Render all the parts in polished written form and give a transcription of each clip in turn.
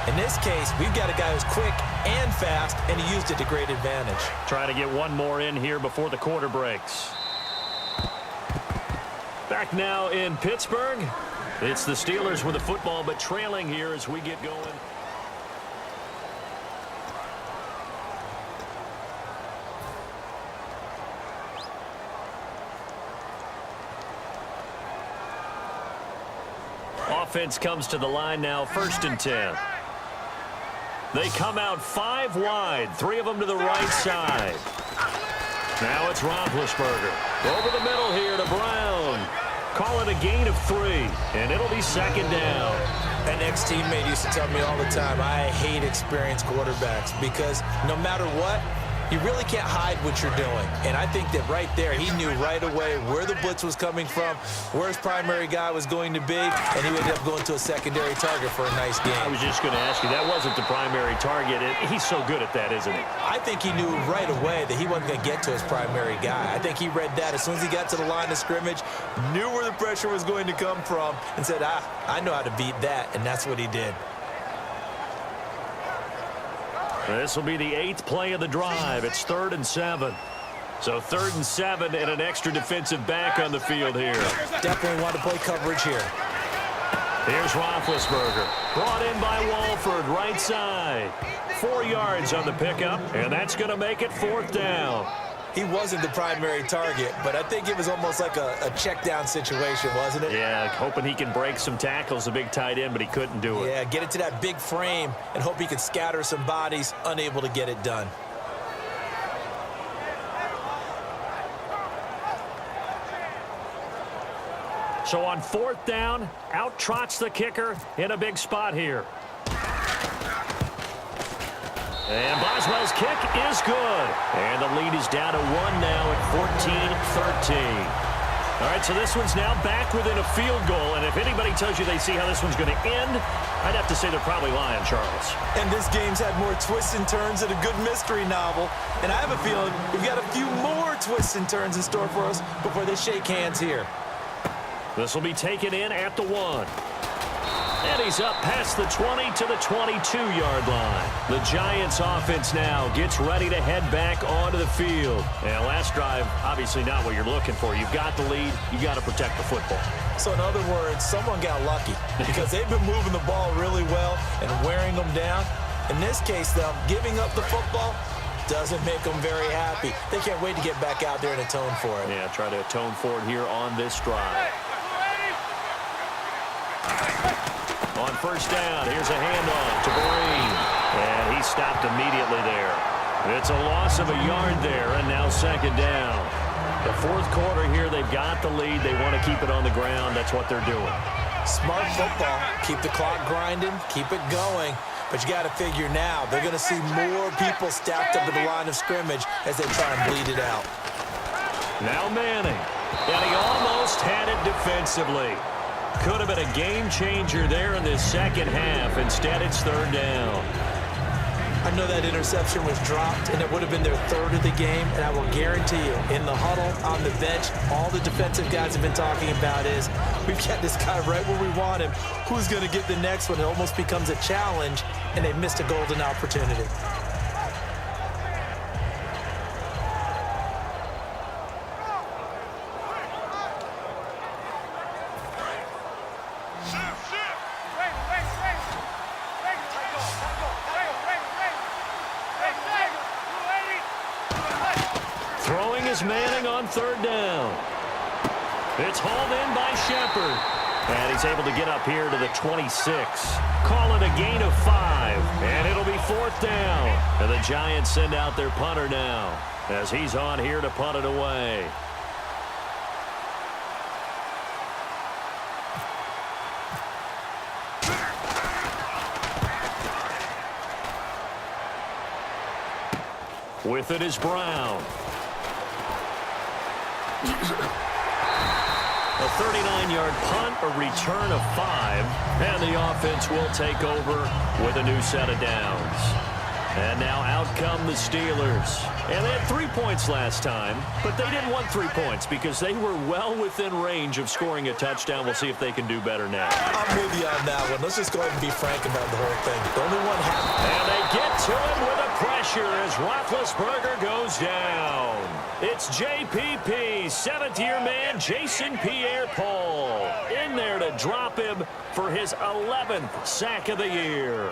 In this case, we've got a guy who's quick and fast, and he used it to great advantage. Trying to get one more in here before the quarter breaks. Back now in Pittsburgh. It's the Steelers with the football, but trailing here as we get going. Offense comes to the line now, 1st and 10. They come out 5 wide, 3 of them to the right side. Now it's Roethlisberger. Over the middle here to Brown. Call it a gain of 3, and it'll be 2nd down. An ex-teammate used to tell me all the time, I hate experienced quarterbacks because no matter what, you really can't hide what you're doing. And I think that right there, he knew right away where the blitz was coming from, where his primary guy was going to be, and he ended up going to a secondary target for a nice game. I was just going to ask you, that wasn't the primary target. He's so good at that, isn't he? I think he knew right away that he wasn't going to get to his primary guy. I think he read that as soon as he got to the line of scrimmage, knew where the pressure was going to come from, and said, I know how to beat that, and that's what he did. This will be the 8th play of the drive. It's 3rd and 7. So 3rd and 7 and an extra defensive back on the field here. Definitely want to play coverage here. Here's Roethlisberger. Brought in by Walford, right side. 4 yards on the pickup, and that's going to make it 4th down. He wasn't the primary target, but I think it was almost like a check down situation, wasn't it? Yeah, hoping he can break some tackles, a big tight end, but he couldn't do it. Yeah, get it to that big frame and hope he can scatter some bodies, unable to get it done. So on 4th down, out trots the kicker in a big spot here. And Boswell's kick is good. And the lead is down to 1 now at 14-13. All right, so this one's now back within a field goal. And if anybody tells you they see how this one's going to end, I'd have to say they're probably lying, Charles. And this game's had more twists and turns than a good mystery novel. And I have a feeling we've got a few more twists and turns in store for us before they shake hands here. This will be taken in at the 1. And he's up past the 20 to the 22-yard line. The Giants offense now gets ready to head back onto the field. And last drive, obviously not what you're looking for. You've got the lead. You've got to protect the football. So in other words, someone got lucky because they've been moving the ball really well and wearing them down. In this case, though, giving up the football doesn't make them very happy. They can't wait to get back out there and atone for it. Yeah, try to atone for it here on this drive. On 1st down, here's a handoff to Breen. And he stopped immediately there. It's a loss of a yard there, and now 2nd down. The 4th quarter here, they've got the lead. They want to keep it on the ground. That's what they're doing. Smart football. Keep the clock grinding. Keep it going. But you got to figure now, they're going to see more people stacked up at the line of scrimmage as they try and bleed it out. Now Manning. And he almost had it defensively. Could have been a game changer there in this 2nd half. Instead, it's 3rd down. I know that interception was dropped, and it would have been their 3rd of the game, and I will guarantee you, in the huddle, on the bench, all the defensive guys have been talking about is, we've got this guy right where we want him. Who's going to get the next one? It almost becomes a challenge, and they missed a golden opportunity. Manning on 3rd down. It's hauled in by Shepard. And he's able to get up here to the 26. Call it a gain of 5. And it'll be 4th down. And the Giants send out their punter now as he's on here to punt it away. With it is Brown. A 39-yard punt, a return of 5, and the offense will take over with a new set of downs. And now out come the Steelers. And they had 3 points last time, but they didn't want 3 points because they were well within range of scoring a touchdown. We'll see if they can do better now. I'm with you on that one. Let's just go ahead and be frank about the whole thing. The only one happened. And they get to him with a pressure as Roethlisberger goes down. It's JPP, seventh-year man, Jason Pierre-Paul, in there to drop him for his 11th sack of the year.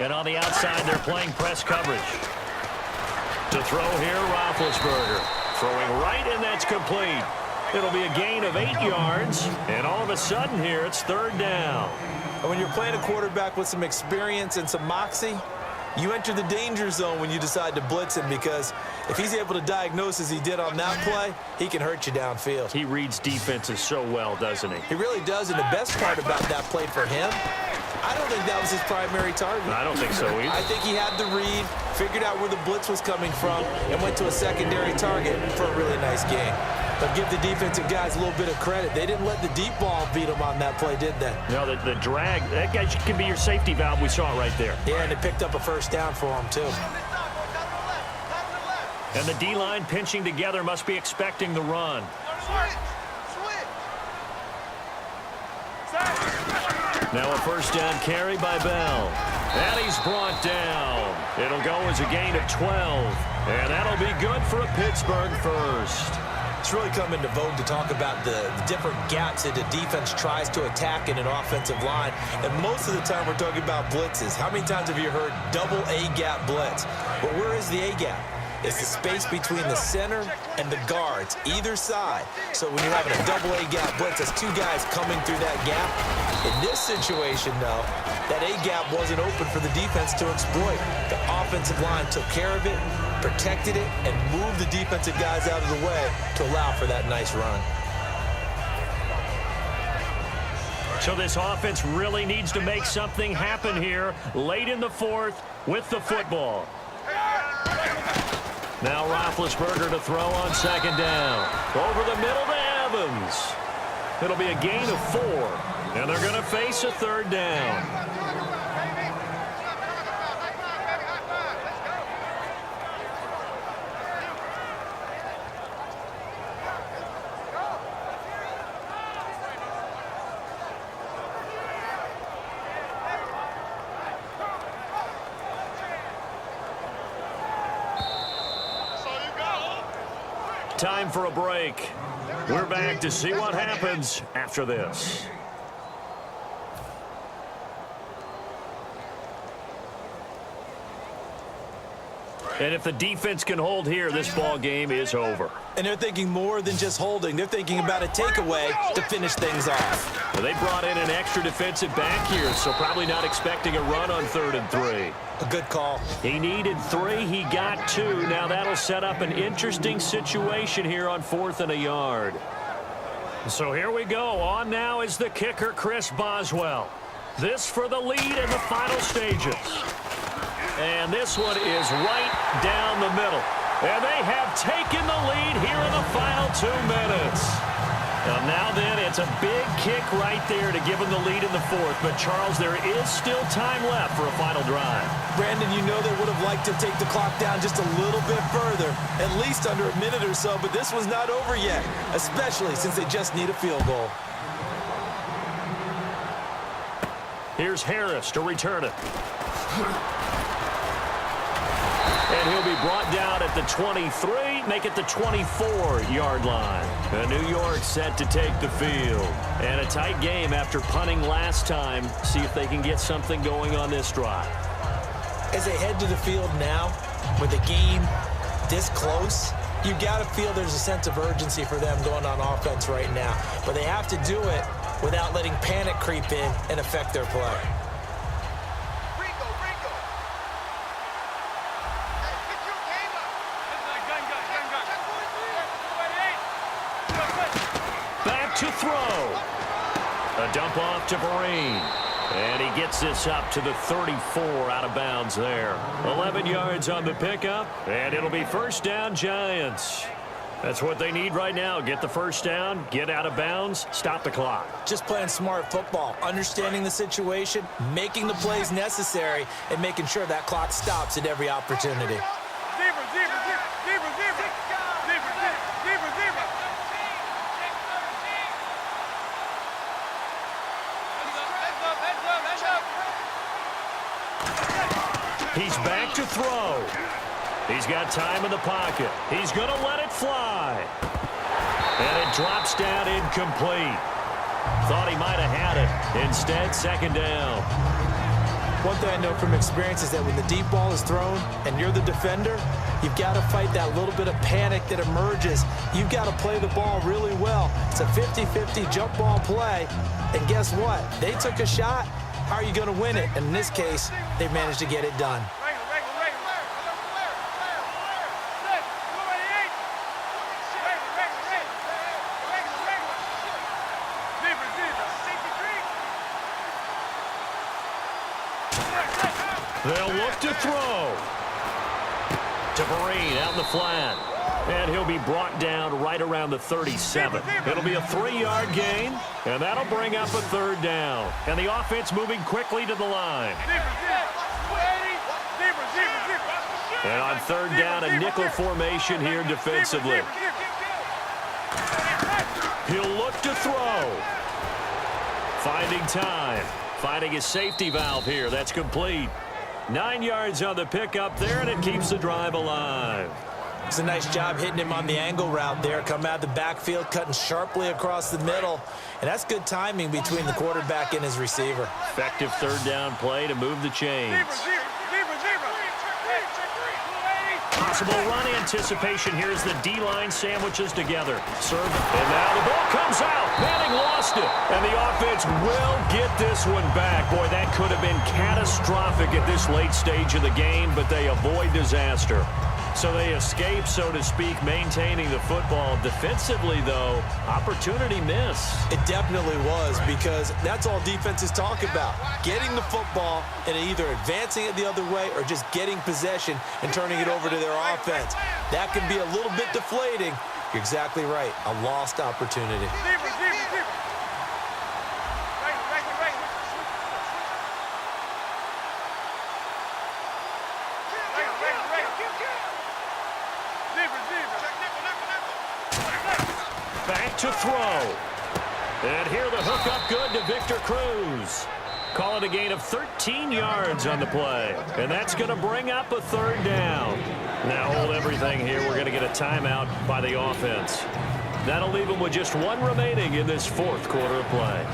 And on the outside, they're playing press coverage. To throw here, Roethlisberger. Throwing right, and that's complete. It'll be a gain of 8 yards. And all of a sudden here, it's third down. And when you're playing a quarterback with some experience and some moxie, you enter the danger zone when you decide to blitz him, because if he's able to diagnose as he did on that play, he can hurt you downfield. He reads defenses so well, doesn't he? He really does, and the best part about that play for him, I don't think that was his primary target. I don't think so either. I think he had the read, figured out where the blitz was coming from, and went to a secondary target for a really nice game. But give the defensive guys a little bit of credit. They didn't let the deep ball beat them on that play, did they? No, the drag, that guy can be your safety valve. We saw it right there. Yeah, and they picked up a first down for him, too. And the D-line pinching together must be expecting the run. Now a first down carry by Bell. And he's brought down. It'll go as a gain of 12. And that'll be good for a Pittsburgh first. It's really come into vogue to talk about the different gaps that the defense tries to attack in an offensive line. And most of the time we're talking about blitzes. How many times have you heard double A-gap blitz? Well, where is the A-gap? It's the space between the center and the guards, either side. So when you're having a double A-gap blitz, that's 2 guys coming through that gap. In this situation, though, that A-gap wasn't open for the defense to exploit. The offensive line took care of it, protected it, and moved the defensive guys out of the way to allow for that nice run. So this offense really needs to make something happen here late in the fourth with the football. Now Roethlisberger to throw on second down. Over the middle to Evans. It'll be a gain of 4, and they're going to face a third down. Time for a break. We're back to see what happens after this. And if the defense can hold here, this ball game is over. And they're thinking more than just holding. They're thinking about a takeaway to finish things off. Well, they brought in an extra defensive back here, so probably not expecting a run on 3rd and 3. A good call. He needed 3. He got 2. Now that'll set up an interesting situation here on 4th and a yard. So here we go. On now is the kicker, Chris Boswell. This for the lead in the final stages. And this one is right down the middle. And they have taken the lead here in the final 2 minutes. Now then, it's a big kick right there to give them the lead in the fourth. But, Charles, there is still time left for a final drive. Brandon, you know they would have liked to take the clock down just a little bit further, at least under a minute or so. But this was not over yet, especially since they just need a field goal. Here's Harris to return it. And he'll be brought down at the 23, make it the 24-yard line. And New York set to take the field. And a tight game after punting last time. See if they can get something going on this drive. As they head to the field now, with the game this close, you got to feel there's a sense of urgency for them going on offense right now. But they have to do it without letting panic creep in and affect their play. Back to throw. A dump off to Vereen. And he gets this up to the 34 out of bounds there. 11 yards on the pickup, and it'll be first down Giants. That's what they need right now. Get the first down, get out of bounds, stop the clock. Just playing smart football, understanding the situation, making the plays necessary, and making sure that clock stops at every opportunity. He's back to throw. He's got time in the pocket. He's going to let it fly. And it drops down incomplete. Thought he might have had it. Instead, second down. One thing I know from experience is that when the deep ball is thrown and you're the defender, you've got to fight that little bit of panic that emerges. You've got to play the ball really well. It's a 50-50 jump ball play. And guess what? They took a shot. How are you going to win it? And in this case, they managed to get it done. They'll look to throw. To Vereen out in the flat. And he'll be brought down right around the 37. It'll be a 3-yard gain, and that'll bring up a third down. And the offense moving quickly to the line. And on third down, a nickel formation here defensively. He'll look to throw. Finding time. Finding his safety valve here. That's complete. 9 yards on the pickup there, and it keeps the drive alive. It's a nice job hitting him on the angle route there. Come out of the backfield, cutting sharply across the middle. And that's good timing between the quarterback and his receiver. Effective third down play to move the chains. Possible run anticipation. Here's the D-line sandwiches together. Serve, and now the ball comes out. Manning lost it, and the offense will get this one back. Boy, that could have been catastrophic at this late stage of the game, but they avoid disaster. So they escape, so to speak, maintaining the football. Defensively, though, opportunity miss. It definitely was, because that's all defenses talk about. Getting the football and either advancing it the other way or just getting possession and turning it over to their offense. That can be a little bit deflating. You're exactly right. A lost opportunity. Back to throw. And here the hookup good to Victor Cruz. Call it a gain of 13 yards on the play. And that's going to bring up a third down. Now hold everything here. We're going to get a timeout by the offense. That'll leave them with just one remaining in this fourth quarter of play.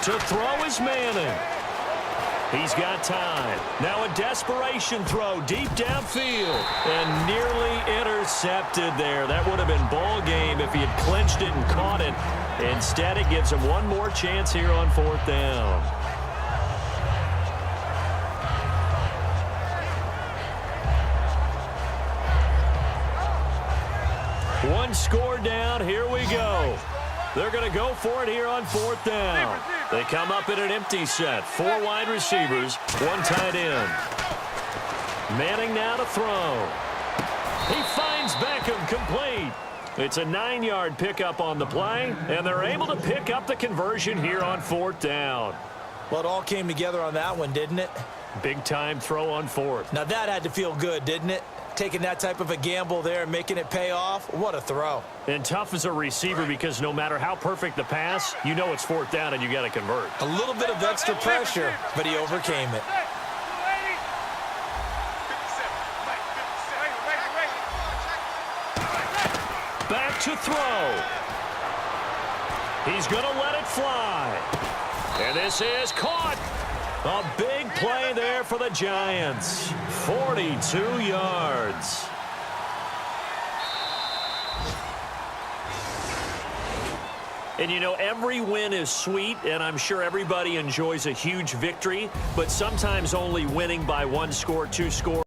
To throw is Manning. He's got time. Now a desperation throw deep downfield. And nearly intercepted there. That would have been ball game if he had clinched it and caught it. Instead, it gives him one more chance here on fourth down. One score down. Here we go. They're going to go for it here on fourth down. They come up in an empty set. 4 wide receivers, 1 tight end. Manning now to throw. He finds Beckham complete. It's a 9-yard pickup on the play, and they're able to pick up the conversion here on fourth down. Well, it all came together on that one, didn't it? Big-time throw on fourth. Now that had to feel good, didn't it? Taking that type of a gamble there and making it pay off. What a throw. And tough as a receiver because no matter how perfect the pass, you know it's fourth down and you got to convert. A little bit of extra pressure, but he overcame it. Back to throw. He's going to let it fly. And this is caught. A big play there for the Giants. 42 yards. And, you know, every win is sweet, and I'm sure everybody enjoys a huge victory, but sometimes only winning by one score, two scores.